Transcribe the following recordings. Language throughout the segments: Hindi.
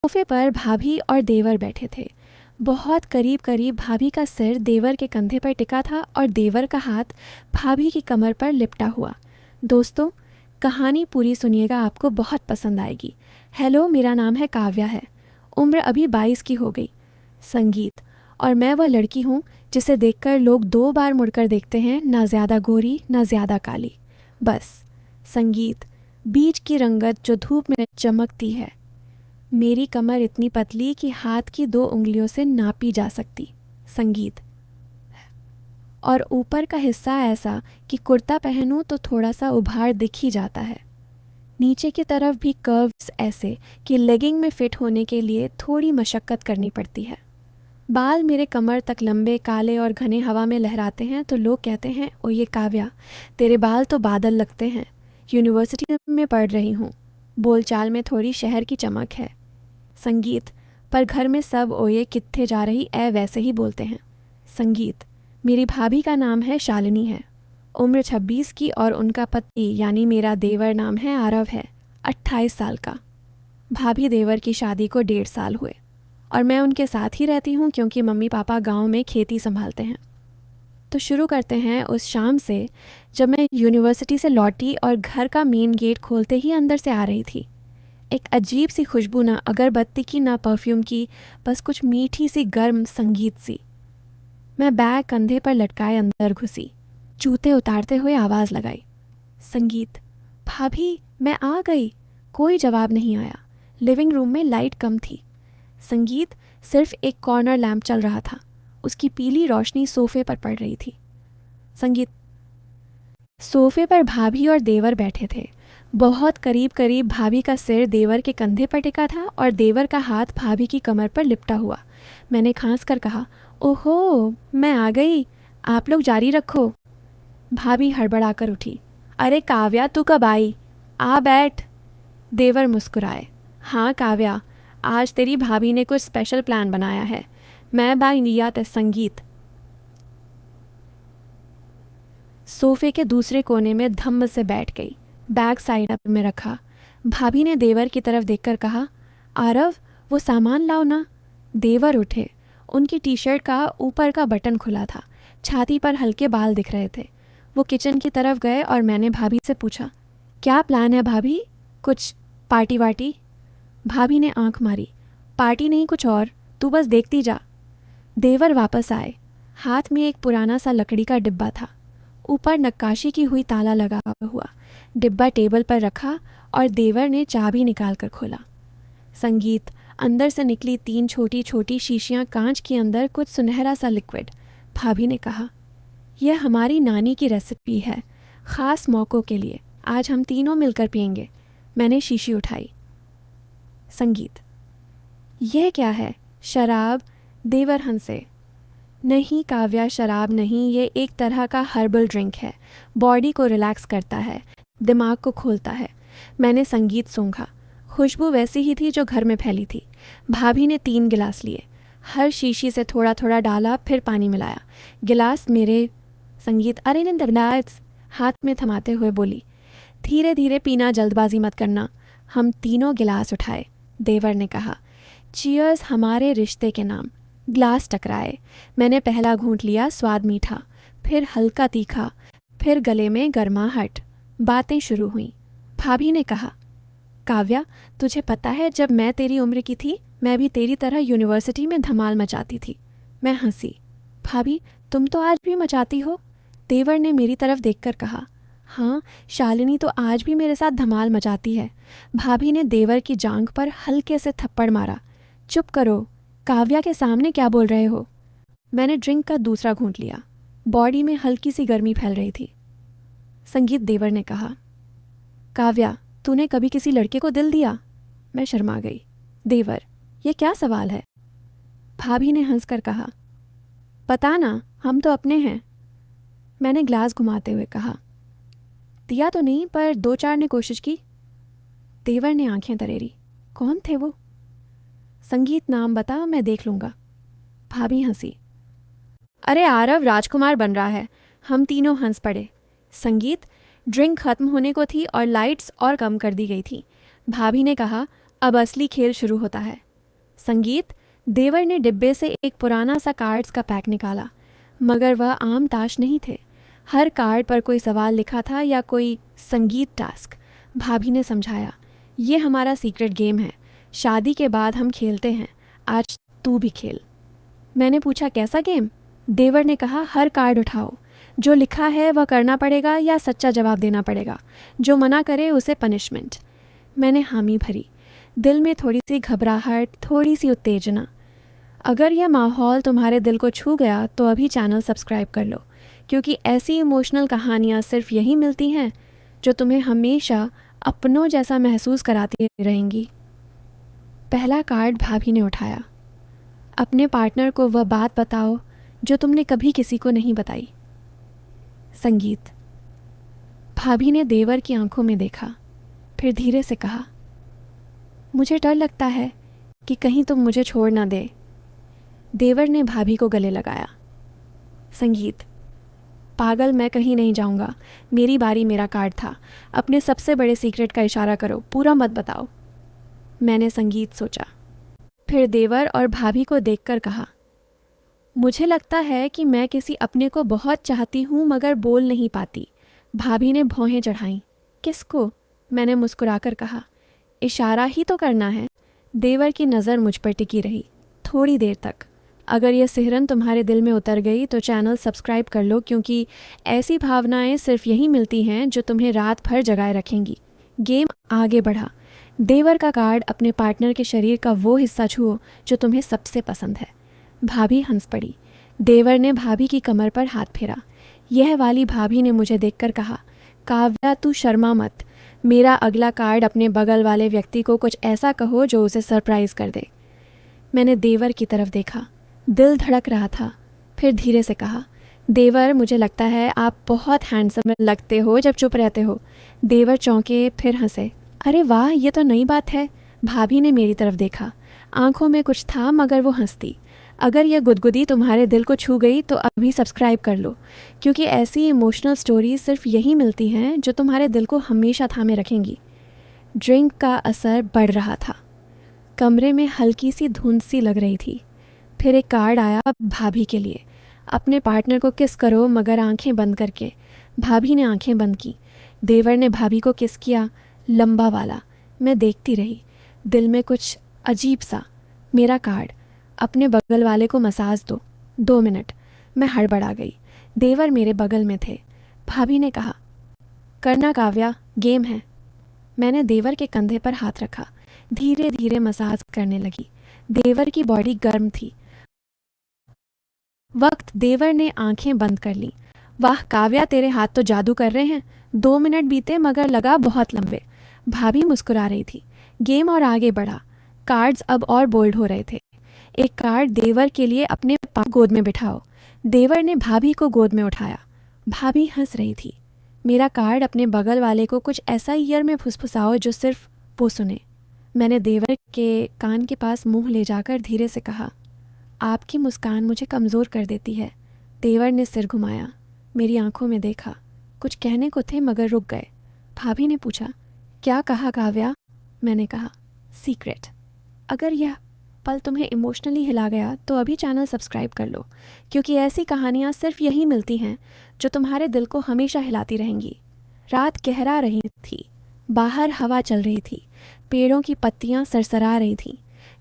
सोफे पर भाभी और देवर बैठे थे। बहुत करीब करीब भाभी का सिर देवर के कंधे पर टिका था और देवर का हाथ भाभी की कमर पर लिपटा हुआ। दोस्तों, कहानी पूरी सुनिएगा, आपको बहुत पसंद आएगी। हेलो, मेरा नाम है काव्या है। उम्र अभी 22 की हो गई। संगीत। और मैं वह लड़की हूँ जिसे देखकर लोग 2 बार मुड़कर देखते हैं, ना ज़्यादा गोरी ना ज़्यादा काली, बस संगीत, बीच की रंगत जो धूप में चमकती है। मेरी कमर इतनी पतली कि हाथ की 2 उंगलियों से नापी जा सकती, संगीत। और ऊपर का हिस्सा ऐसा कि कुर्ता पहनूं तो थोड़ा सा उभार दिख ही जाता है। नीचे की तरफ भी कर्व्स ऐसे कि लेगिंग में फिट होने के लिए थोड़ी मशक्क़त करनी पड़ती है। बाल मेरे कमर तक लंबे, काले और घने हवा में लहराते हैं तो लोग कहते हैं, ओ ये काव्या, तेरे बाल तो बादल लगते हैं। यूनिवर्सिटी में पढ़ रही हूँ। बोलचाल में थोड़ी शहर की चमक है, संगीत। पर घर में सब ओए कित्थे जा रही ऐ वैसे ही बोलते हैं, संगीत। मेरी भाभी का नाम है शालिनी है, उम्र 26 की, और उनका पति यानी मेरा देवर नाम है आरव है, 28 साल का। भाभी देवर की शादी को 1.5 साल हुए और मैं उनके साथ ही रहती हूँ क्योंकि मम्मी पापा गांव में खेती संभालते हैं। तो शुरू करते हैं उस शाम से जब मैं यूनिवर्सिटी से लौटी और घर का मेन गेट खोलते ही अंदर से आ रही थी। एक अजीब सी खुशबू, ना अगरबत्ती की ना परफ्यूम की, बस कुछ मीठी सी गर्म संगीत सी। मैं बैग कंधे पर लटकाए अंदर घुसी, जूते उतारते हुए आवाज़ लगाई, संगीत, भाभी मैं आ गई। कोई जवाब नहीं आया। लिविंग रूम में लाइट कम थी। संगीत, सिर्फ एक कॉर्नर लैंप चल रहा था, उसकी पीली रोशनी सोफे पर पड़ रही थी। संगीत। सोफे पर भाभी और देवर बैठे थे। बहुत करीब करीब भाभी का सिर देवर के कंधे पर टिका था और देवर का हाथ भाभी की कमर पर लिपटा हुआ। मैंने खांस कर कहा, ओहो मैं आ गई, आप लोग जारी रखो। भाभी हड़बड़ाकर उठी, अरे काव्या तू कब आई, आ बैठ। देवर मुस्कुराए, हाँ काव्या, आज तेरी भाभी ने कुछ स्पेशल प्लान बनाया है। मैं बाइंदियात संगीत। सोफे के दूसरे कोने में धम्म से बैठ गई, बैग साइड में रखा। भाभी ने देवर की तरफ देखकर कहा, आरव वो सामान लाओ ना। देवर उठे। उनकी टी शर्ट का ऊपर का बटन खुला था, छाती पर हल्के बाल दिख रहे थे। वो किचन की तरफ गए और मैंने भाभी से पूछा, क्या प्लान है भाभी, कुछ पार्टी वार्टी? भाभी ने आंख मारी, पार्टी नहीं कुछ और, तू बस देखती जा। देवर वापस आए। हाथ में एक पुराना सा लकड़ी का डिब्बा था, ऊपर नक्काशी की हुई ताला लगा हुआ। डिब्बा टेबल पर रखा और देवर ने चाबी निकाल कर खोला। संगीत, अंदर से निकली 3 छोटी छोटी शीशियां, कांच के अंदर कुछ सुनहरा सा लिक्विड। भाभी ने कहा, यह हमारी नानी की रेसिपी है, ख़ास मौक़ों के लिए, आज हम तीनों मिलकर पियेंगे। मैंने शीशी उठाई। संगीत, यह क्या है, शराब? देवर हंसे, नहीं काव्या शराब नहीं, ये एक तरह का हर्बल ड्रिंक है, बॉडी को रिलैक्स करता है, दिमाग को खोलता है। मैंने संगीत सूंघा, खुशबू वैसी ही थी जो घर में फैली थी। भाभी ने 3 गिलास लिए, हर शीशी से थोड़ा थोड़ा डाला, फिर पानी मिलाया। गिलास मेरे। संगीत, अरे ने गिलास हाथ में थमाते हुए बोली, धीरे धीरे पीना, जल्दबाजी मत करना। हम तीनों गिलास उठाए। देवर ने कहा, चीयर्स हमारे रिश्ते के नाम। ग्लास टकराए। मैंने पहला घूंट लिया, स्वाद मीठा, फिर हल्का तीखा, फिर गले में गर्माहट। बातें शुरू हुईं। भाभी ने कहा, काव्या तुझे पता है जब मैं तेरी उम्र की थी मैं भी तेरी तरह यूनिवर्सिटी में धमाल मचाती थी। मैं हंसी। भाभी तुम तो आज भी मचाती हो। देवर ने मेरी तरफ देखकर कहा, हाँ शालिनी तो आज भी मेरे साथ धमाल मचाती है। भाभी ने देवर की जांघ पर हल्के से थप्पड़ मारा। चुप करो, काव्या के सामने क्या बोल रहे हो? मैंने ड्रिंक का दूसरा घूंट लिया। बॉडी में हल्की सी गर्मी फैल रही थी। संगीत, देवर ने कहा, काव्या तूने कभी किसी लड़के को दिल दिया? मैं शर्मा गई। देवर, ये क्या सवाल है? भाभी ने हंसकर कहा, पता ना, हम तो अपने हैं। मैंने ग्लास घुमाते हुए कहा, दिया तो नहीं पर 2-4 ने कोशिश की। देवर ने आंखें तरेरी, कौन थे वो? संगीत, नाम बता, मैं देख लूँगा। भाभी हंसी, अरे आरव राजकुमार बन रहा है। हम तीनों हंस पड़े। संगीत, ड्रिंक खत्म होने को थी और लाइट्स और कम कर दी गई थी। भाभी ने कहा, अब असली खेल शुरू होता है। संगीत। देवर ने डिब्बे से एक पुराना सा कार्ड्स का पैक निकाला, मगर वह आम ताश नहीं थे। हर कार्ड पर कोई सवाल लिखा था या कोई संगीत टास्क। भाभी ने समझाया, ये हमारा सीक्रेट गेम है, शादी के बाद हम खेलते हैं, आज तू भी खेल। मैंने पूछा, कैसा गेम? देवर ने कहा, हर कार्ड उठाओ, जो लिखा है वह करना पड़ेगा या सच्चा जवाब देना पड़ेगा, जो मना करे उसे पनिशमेंट। मैंने हामी भरी, दिल में थोड़ी सी घबराहट, थोड़ी सी उत्तेजना। अगर यह माहौल तुम्हारे दिल को छू गया तो अभी चैनल सब्सक्राइब कर लो, क्योंकि ऐसी इमोशनल कहानियाँ सिर्फ यही मिलती हैं जो तुम्हें हमेशा अपनों जैसा महसूस कराती रहेंगी। पहला कार्ड भाभी ने उठाया। अपने पार्टनर को वह बात बताओ जो तुमने कभी किसी को नहीं बताई। संगीत। भाभी ने देवर की आंखों में देखा, फिर धीरे से कहा, मुझे डर लगता है कि कहीं तुम मुझे छोड़ ना दे। देवर ने भाभी को गले लगाया। संगीत। पागल, मैं कहीं नहीं जाऊंगा, मेरी बारी, मेरा कार्ड था, अपने सबसे बड़े सीक्रेट का इशारा करो, पूरा मत बताओ। मैंने संगीत सोचा, फिर देवर और भाभी को देखकर कहा, मुझे लगता है कि मैं किसी अपने को बहुत चाहती हूँ मगर बोल नहीं पाती। भाभी ने भौहें चढ़ाईं। किसको? मैंने मुस्कुराकर कहा, इशारा ही तो करना है। देवर की नज़र मुझ पर टिकी रही थोड़ी देर तक। अगर यह सिहरन तुम्हारे दिल में उतर गई तो चैनल सब्सक्राइब कर लो, क्योंकि ऐसी भावनाएं सिर्फ यही मिलती हैं जो तुम्हें रात भर जगाए रखेंगी। गेम आगे बढ़ा। देवर का कार्ड अपने पार्टनर के शरीर का वो हिस्सा छुओ जो तुम्हें सबसे पसंद है। भाभी हंस पड़ी। देवर ने भाभी की कमर पर हाथ फेरा। यह वाली भाभी ने मुझे देखकर कहा, काव्या तू शर्मा मत, मेरा अगला कार्ड अपने बगल वाले व्यक्ति को कुछ ऐसा कहो जो उसे सरप्राइज कर दे। मैंने देवर की तरफ देखा, दिल धड़क रहा था। फिर धीरे से कहा, देवर मुझे लगता है आप बहुत हैंडसम लगते हो जब चुप रहते हो। देवर चौंके, फिर हंसे। अरे वाह, ये तो नई बात है। भाभी ने मेरी तरफ देखा, आंखों में कुछ था मगर वो हंसती। अगर यह गुदगुदी तुम्हारे दिल को छू गई तो अभी सब्सक्राइब कर लो, क्योंकि ऐसी इमोशनल स्टोरी सिर्फ यही मिलती हैं जो तुम्हारे दिल को हमेशा थामे रखेंगी। ड्रिंक का असर बढ़ रहा था। कमरे में हल्की सी धुंध सी लग रही थी। फिर एक कार्ड आया भाभी के लिए। अपने पार्टनर को किस करो मगर आंखें बंद करके। भाभी ने आंखें बंद की। देवर ने भाभी को किस किया, लंबा वाला। मैं देखती रही, दिल में कुछ अजीब सा। मेरा कार्ड, अपने बगल वाले को मसाज दो, 2 मिनट। मैं हड़बड़ा गई। देवर मेरे बगल में थे। भाभी ने कहा, करना काव्या, गेम है। मैंने देवर के कंधे पर हाथ रखा, धीरे धीरे मसाज करने लगी। देवर की बॉडी गर्म थी। वक्त देवर ने आंखें बंद कर ली। वाह काव्या, तेरे हाथ तो जादू कर रहे हैं। 2 मिनट बीते मगर लगा बहुत लंबे। भाभी मुस्कुरा रही थी। गेम और आगे बढ़ा। कार्ड्स अब और बोल्ड हो रहे थे। एक कार्ड देवर के लिए, अपने गोद में बिठाओ। देवर ने भाभी को गोद में उठाया। भाभी हंस रही थी। मेरा कार्ड, अपने बगल वाले को कुछ ऐसा ईयर में फुसफुसाओ जो सिर्फ वो सुने। मैंने देवर के कान के पास मुंह ले जाकर धीरे से कहा, आपकी मुस्कान मुझे कमज़ोर कर देती है। देवर ने सिर घुमाया, मेरी आंखों में देखा। कुछ कहने को थे मगर रुक गए। भाभी ने पूछा, क्या कहा काव्या? मैंने कहा, सीक्रेट। अगर यह पल तुम्हें इमोशनली हिला गया तो अभी चैनल सब्सक्राइब कर लो, क्योंकि ऐसी कहानियाँ सिर्फ यही मिलती हैं जो तुम्हारे दिल को हमेशा हिलाती रहेंगी। रात गहरा रही थी। बाहर हवा चल रही थी। पेड़ों की पत्तियाँ सरसरा रही थीं।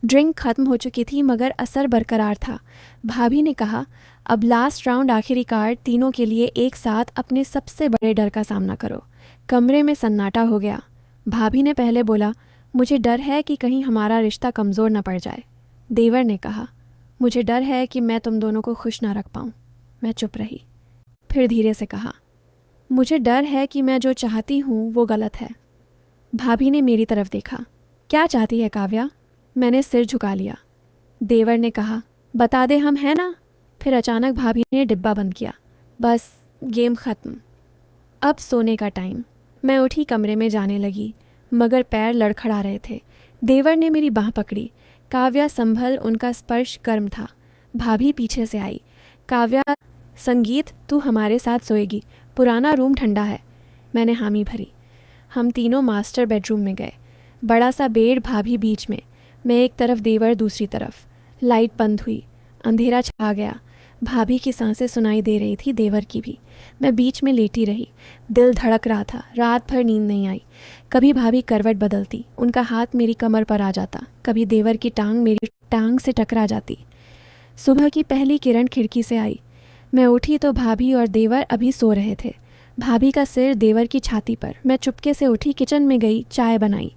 ड्रिंक खत्म हो चुकी थी मगर असर बरकरार था। भाभी ने कहा, अब लास्ट राउंड, आखिरी कार्ड, तीनों के लिए एक साथ अपने सबसे बड़े डर का सामना करो। कमरे में सन्नाटा हो गया। भाभी ने पहले बोला, मुझे डर है कि कहीं हमारा रिश्ता कमज़ोर न पड़ जाए। देवर ने कहा, मुझे डर है कि मैं तुम दोनों को खुश ना रख पाऊँ। मैं चुप रही। फिर धीरे से कहा, मुझे डर है कि मैं जो चाहती हूँ वो गलत है। भाभी ने मेरी तरफ देखा, क्या चाहती है काव्या? मैंने सिर झुका लिया। देवर ने कहा, बता दे, हम हैं ना। फिर अचानक भाभी ने डिब्बा बंद किया। बस, गेम ख़त्म। अब सोने का टाइम। मैं उठी, कमरे में जाने लगी मगर पैर लड़खड़ा रहे थे। देवर ने मेरी बाँह पकड़ी। काव्या संभल, उनका स्पर्श गर्म था। भाभी पीछे से आई। काव्या, संगीत तू हमारे साथ सोएगी, पुराना रूम ठंडा है। मैंने हामी भरी। हम तीनों मास्टर बेडरूम में गए। बड़ा सा बेड, भाभी बीच में। मैं एक तरफ, देवर दूसरी तरफ। लाइट बंद हुई, अंधेरा छा गया। भाभी की सांसें सुनाई दे रही थी, देवर की भी। मैं बीच में लेटी रही, दिल धड़क रहा था। रात भर नींद नहीं आई। कभी भाभी करवट बदलती, उनका हाथ मेरी कमर पर आ जाता, कभी देवर की टांग मेरी टांग से टकरा जाती। सुबह की पहली किरण खिड़की से आई। मैं उठी तो भाभी और देवर अभी सो रहे थे। भाभी का सिर देवर की छाती पर। मैं चुपके से उठी, किचन में गई, चाय बनाई।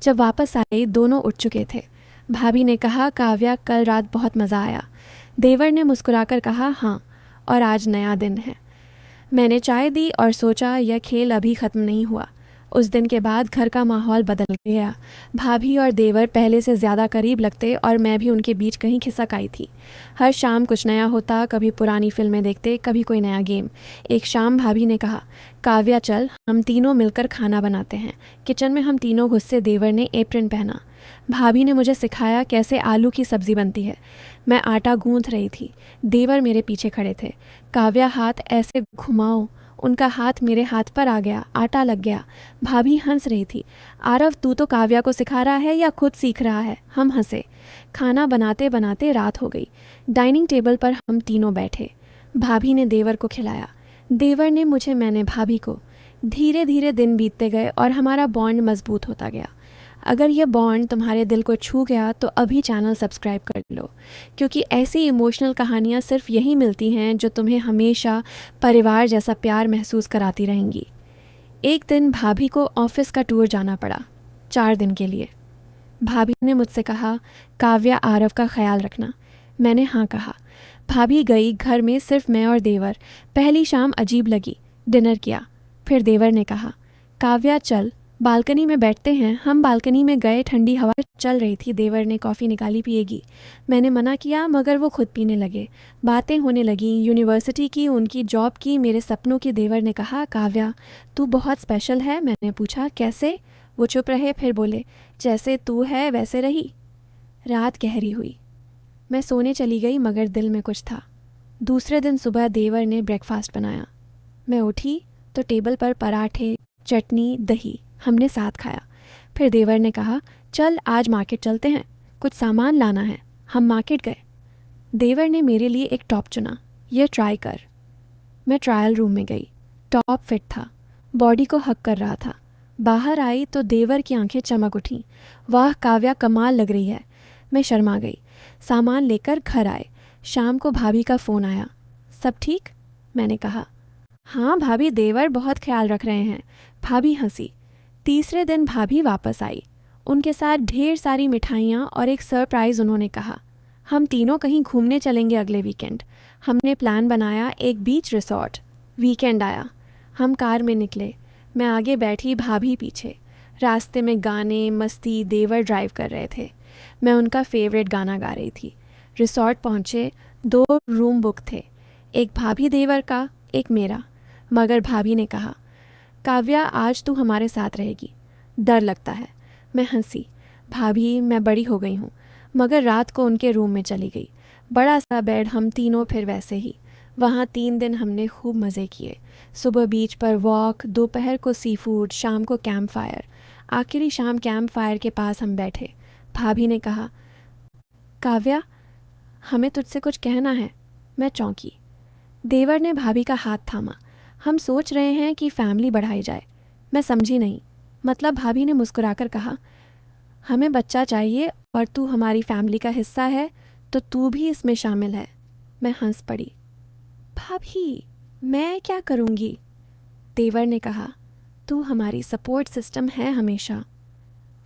जब वापस आई, दोनों उठ चुके थे। भाभी ने कहा, काव्या, कल रात बहुत मज़ा आया। देवर ने मुस्कुराकर कहा, हाँ, और आज नया दिन है। मैंने चाय दी और सोचा, यह खेल अभी ख़त्म नहीं हुआ। उस दिन के बाद घर का माहौल बदल गया। भाभी और देवर पहले से ज़्यादा करीब लगते और मैं भी उनके बीच कहीं खिसक आई थी। हर शाम कुछ नया होता, कभी पुरानी फिल्में देखते, कभी कोई नया गेम। एक शाम भाभी ने कहा, काव्या चल, हम तीनों मिलकर खाना बनाते हैं। किचन में हम तीनों घुसे। देवर ने एप्रन पहना। भाभी ने मुझे सिखाया कैसे आलू की सब्ज़ी बनती है। मैं आटा गूंथ रही थी, देवर मेरे पीछे खड़े थे। काव्या, हाथ ऐसे घुमाओ। उनका हाथ मेरे हाथ पर आ गया, आटा लग गया। भाभी हंस रही थी। आरव, तू तो काव्या को सिखा रहा है या खुद सीख रहा है? हम हंसे। खाना बनाते बनाते रात हो गई। डाइनिंग टेबल पर हम तीनों बैठे। भाभी ने देवर को खिलाया, देवर ने मुझे, मैंने भाभी को। धीरे धीरे दिन बीतते गए और हमारा बॉन्ड मजबूत होता गया। अगर यह बॉन्ड तुम्हारे दिल को छू गया तो अभी चैनल सब्सक्राइब कर लो, क्योंकि ऐसी इमोशनल कहानियाँ सिर्फ यहीं मिलती हैं जो तुम्हें हमेशा परिवार जैसा प्यार महसूस कराती रहेंगी। एक दिन भाभी को ऑफिस का टूर जाना पड़ा, 4 दिन के लिए। भाभी ने मुझसे कहा, काव्या, आरव का ख्याल रखना। मैंने हाँ कहा। भाभी गई। घर में सिर्फ मैं और देवर। पहली शाम अजीब लगी। डिनर किया। फिर देवर ने कहा, काव्या चल, बालकनी में बैठते हैं। हम बालकनी में गए। ठंडी हवा चल रही थी। देवर ने कॉफ़ी निकाली, पिएगी। मैंने मना किया, मगर वो खुद पीने लगे। बातें होने लगीं, यूनिवर्सिटी की, उनकी जॉब की, मेरे सपनों की। देवर ने कहा, काव्या, तू बहुत स्पेशल है। मैंने पूछा, कैसे? वो चुप रहे, फिर बोले, जैसे तू है वैसे रही। रात गहरी हुई। मैं सोने चली गई, मगर दिल में कुछ था। दूसरे दिन सुबह देवर ने ब्रेकफास्ट बनाया। मैं उठी तो टेबल पर पराठे, चटनी, दही। हमने साथ खाया। फिर देवर ने कहा, चल आज मार्केट चलते हैं, कुछ सामान लाना है। हम मार्केट गए। देवर ने मेरे लिए एक टॉप चुना, यह ट्राई कर। मैं ट्रायल रूम में गई। टॉप फिट था, बॉडी को हक कर रहा था। बाहर आई तो देवर की आंखें चमक उठीं। वाह काव्या, कमाल लग रही है। मैं शर्मा गई। सामान लेकर घर आए। शाम को भाभी का फ़ोन आया। सब ठीक? मैंने कहा, हाँ भाभी, देवर बहुत ख्याल रख रहे हैं। भाभी हंसी। तीसरे दिन भाभी वापस आई। उनके साथ ढेर सारी मिठाइयाँ और एक सरप्राइज़। उन्होंने कहा, हम तीनों कहीं घूमने चलेंगे अगले वीकेंड। हमने प्लान बनाया, एक बीच रिसॉर्ट। वीकेंड आया, हम कार में निकले। मैं आगे बैठी, भाभी पीछे। रास्ते में गाने, मस्ती। देवर ड्राइव कर रहे थे। मैं उनका फेवरेट गाना गा रही थी। रिसॉर्ट पहुँचे। 2 रूम बुक थे, एक भाभी देवर का, एक मेरा। मगर भाभी ने कहा, काव्या, आज तू हमारे साथ रहेगी, डर लगता है। मैं हंसी। भाभी, मैं बड़ी हो गई हूँ। मगर रात को उनके रूम में चली गई। बड़ा सा बेड, हम तीनों फिर वैसे ही। वहाँ 3 दिन हमने खूब मज़े किए। सुबह बीच पर वॉक, दोपहर को सी फूड, शाम को कैंप फायर। आखिरी शाम कैंप फायर के पास हम बैठे। भाभी ने कहा, काव्या, हमें तुझसे कुछ कहना है। मैं चौंकी। देवर ने भाभी का हाथ थामा। हम सोच रहे हैं कि फैमिली बढ़ाई जाए। मैं समझी नहीं। मतलब? भाभी ने मुस्कुराकर कहा, हमें बच्चा चाहिए और तू हमारी फैमिली का हिस्सा है, तो तू भी इसमें शामिल है। मैं हंस पड़ी। भाभी, मैं क्या करूँगी? देवर ने कहा, तू हमारी सपोर्ट सिस्टम है हमेशा।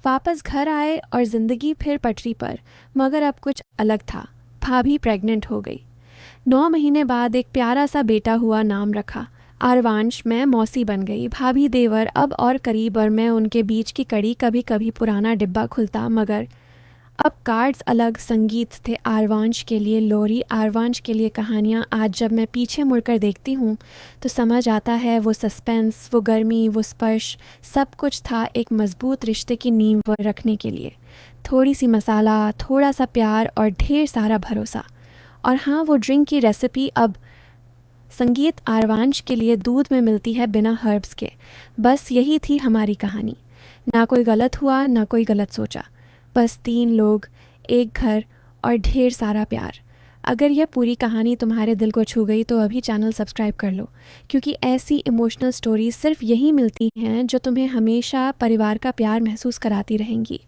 वापस घर आए और ज़िंदगी फिर पटरी पर, मगर अब कुछ अलग था। भाभी प्रेग्नेंट हो गई। 9 महीने बाद एक प्यारा सा बेटा हुआ, नाम रखा आरवांश। मैं मौसी बन गई। भाभी, देवर अब और करीब, और मैं उनके बीच की कड़ी। कभी कभी पुराना डिब्बा खुलता, मगर अब कार्ड्स अलग। संगीत थे आरवांश के लिए, लोरी, आरवांश के लिए कहानियाँ। आज जब मैं पीछे मुड़कर देखती हूँ तो समझ आता है, वो सस्पेंस, वो गर्मी, वो स्पर्श, सब कुछ था एक मजबूत रिश्ते की नींव रखने के लिए। थोड़ी सी मसाला, थोड़ा सा प्यार और ढेर सारा भरोसा। और हाँ, वो ड्रिंक की रेसिपी अब संगीत आरवांश के लिए दूध में मिलती है, बिना हर्ब्स के। बस यही थी हमारी कहानी। ना कोई गलत हुआ, ना कोई गलत सोचा। बस 3 लोग, एक घर और ढेर सारा प्यार। अगर यह पूरी कहानी तुम्हारे दिल को छू गई तो अभी चैनल सब्सक्राइब कर लो, क्योंकि ऐसी इमोशनल स्टोरीज सिर्फ यहीं मिलती हैं जो तुम्हें हमेशा परिवार का प्यार महसूस कराती रहेंगी।